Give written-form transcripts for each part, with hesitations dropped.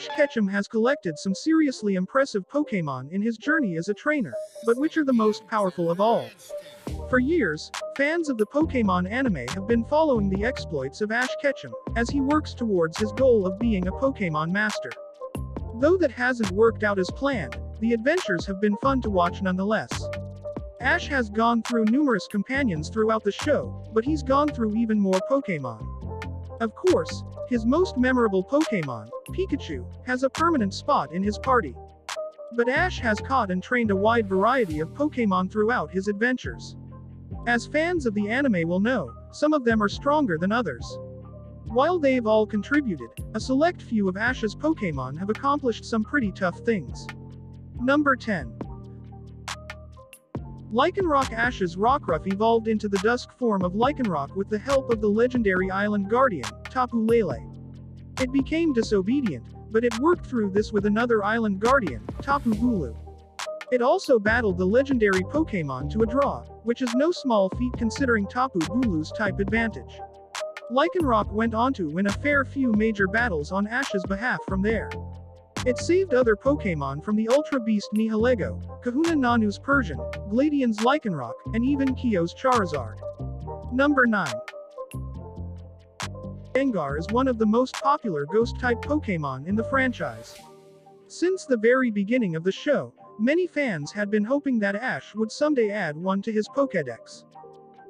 Ash Ketchum has collected some seriously impressive Pokémon in his journey as a trainer, but which are the most powerful of all? For years, fans of the Pokémon anime have been following the exploits of Ash Ketchum, as he works towards his goal of being a Pokémon master. Though that hasn't worked out as planned, the adventures have been fun to watch nonetheless. Ash has gone through numerous companions throughout the show, but he's gone through even more Pokémon. Of course, his most memorable Pokémon, Pikachu, has a permanent spot in his party. But Ash has caught and trained a wide variety of Pokémon throughout his adventures. As fans of the anime will know, some of them are stronger than others. While they've all contributed, a select few of Ash's Pokémon have accomplished some pretty tough things. Number 10. Lycanroc. Ash's Rockruff evolved into the Dusk form of Lycanroc with the help of the legendary island guardian, Tapu Lele. It became disobedient, but it worked through this with another island guardian, Tapu Bulu. It also battled the legendary Pokémon to a draw, which is no small feat considering Tapu Bulu's type advantage. Lycanroc went on to win a fair few major battles on Ash's behalf from there. It saved other Pokémon from the Ultra Beast Nihilego, Kahuna Nanu's Persian, Gladian's Lycanroc, and even Kyo's Charizard. Number 9. Gengar is one of the most popular Ghost-type Pokémon in the franchise. Since the very beginning of the show, many fans had been hoping that Ash would someday add one to his Pokédex.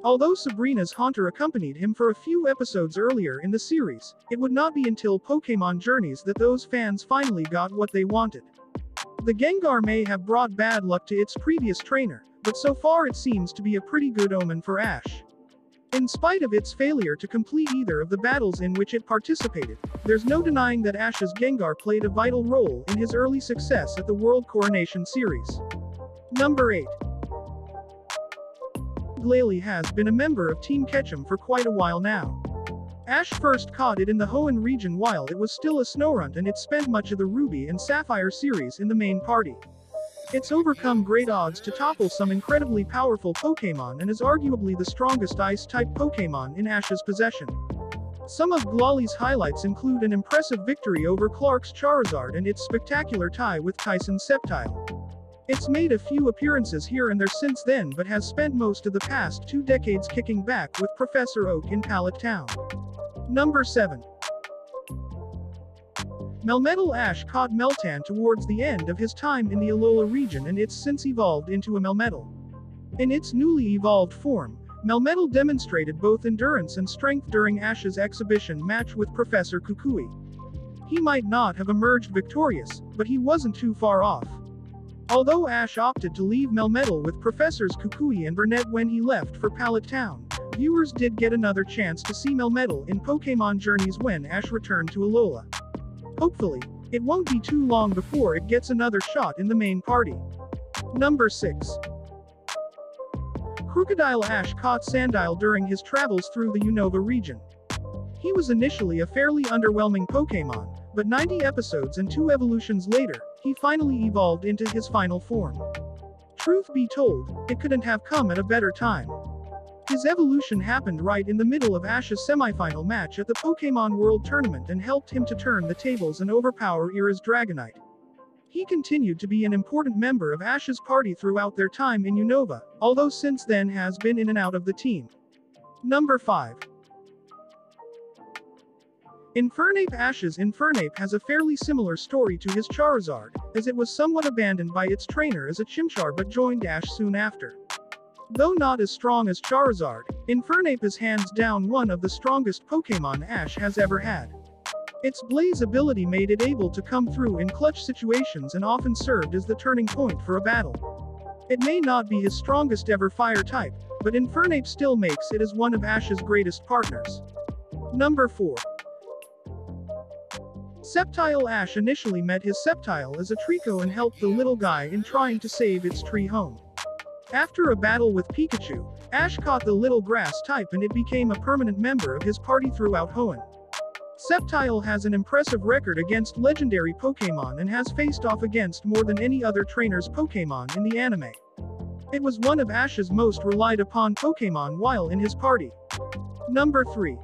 Although Sabrina's Haunter accompanied him for a few episodes earlier in the series, it would not be until Pokémon Journeys that those fans finally got what they wanted. The Gengar may have brought bad luck to its previous trainer, but so far it seems to be a pretty good omen for Ash. In spite of its failure to complete either of the battles in which it participated, there's no denying that Ash's Gengar played a vital role in his early success at the World Coronation Series. Number 8. Glalie has been a member of Team Ketchum for quite a while now. Ash first caught it in the Hoenn region while it was still a Snorunt, and it spent much of the Ruby and Sapphire series in the main party. It's overcome great odds to topple some incredibly powerful Pokémon and is arguably the strongest Ice-type Pokémon in Ash's possession. Some of Glalie's highlights include an impressive victory over Clark's Charizard and its spectacular tie with Tyson's Sceptile. It's made a few appearances here and there since then, but has spent most of the past 2 decades kicking back with Professor Oak in Pallet Town. Number 7. Melmetal. Ash caught Meltan towards the end of his time in the Alola region, and it's since evolved into a Melmetal. In its newly evolved form, Melmetal demonstrated both endurance and strength during Ash's exhibition match with Professor Kukui. He might not have emerged victorious, but he wasn't too far off. Although Ash opted to leave Melmetal with Professors Kukui and Burnett when he left for Pallet Town, viewers did get another chance to see Melmetal in Pokémon Journeys when Ash returned to Alola. Hopefully, it won't be too long before it gets another shot in the main party. Number 6. Crocodile. Ash caught Sandile during his travels through the Unova region. He was initially a fairly underwhelming Pokémon, but 90 episodes and 2 evolutions later, he finally evolved into his final form. Truth be told, it couldn't have come at a better time. His evolution happened right in the middle of Ash's semifinal match at the Pokémon World Tournament and helped him to turn the tables and overpower Ira's Dragonite. He continued to be an important member of Ash's party throughout their time in Unova, although since then has been in and out of the team. Number 5. Infernape. Ash's Infernape has a fairly similar story to his Charizard, as it was somewhat abandoned by its trainer as a Chimchar but joined Ash soon after. Though not as strong as Charizard, Infernape is hands down one of the strongest Pokémon Ash has ever had. Its Blaze ability made it able to come through in clutch situations and often served as the turning point for a battle. It may not be his strongest ever fire type, but Infernape still makes it as one of Ash's greatest partners. Number 4. Sceptile. Ash initially met his Sceptile as a Trico and helped the little guy in trying to save its tree home. After a battle with Pikachu, Ash caught the little grass type and it became a permanent member of his party throughout Hoenn. Sceptile has an impressive record against legendary Pokémon and has faced off against more than any other trainer's Pokémon in the anime. It was one of Ash's most relied upon Pokémon while in his party. Number 3.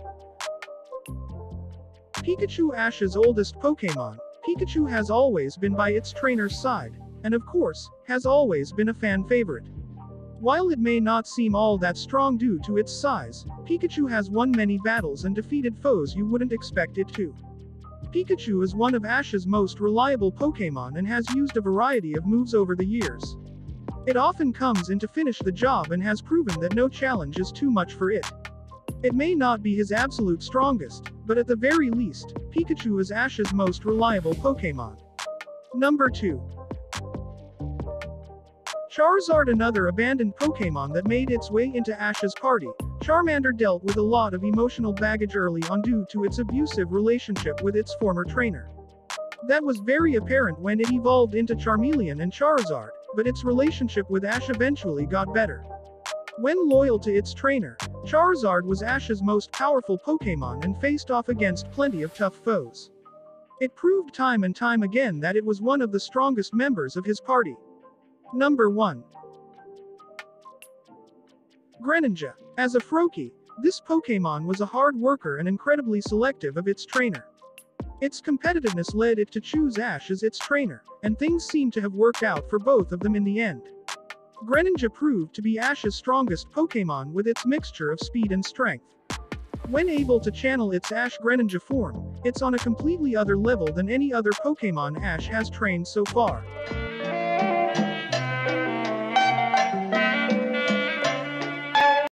Pikachu. Ash's oldest Pokémon, Pikachu has always been by its trainer's side, and of course, has always been a fan favorite. While it may not seem all that strong due to its size, Pikachu has won many battles and defeated foes you wouldn't expect it to. Pikachu is one of Ash's most reliable Pokémon and has used a variety of moves over the years. It often comes in to finish the job and has proven that no challenge is too much for it. It may not be his absolute strongest, but at the very least, Pikachu is Ash's most reliable Pokémon. Number 2. Charizard, another abandoned Pokémon that made its way into Ash's party. Charmander dealt with a lot of emotional baggage early on due to its abusive relationship with its former trainer. That was very apparent when it evolved into Charmeleon and Charizard, but its relationship with Ash eventually got better. When loyal to its trainer, Charizard was Ash's most powerful Pokémon and faced off against plenty of tough foes. It proved time and time again that it was one of the strongest members of his party. Number 1. Greninja. As a Froakie, this Pokémon was a hard worker and incredibly selective of its trainer. Its competitiveness led it to choose Ash as its trainer, and things seemed to have worked out for both of them in the end. Greninja proved to be Ash's strongest Pokémon with its mixture of speed and strength. When able to channel its Ash Greninja form, it's on a completely other level than any other Pokémon Ash has trained so far.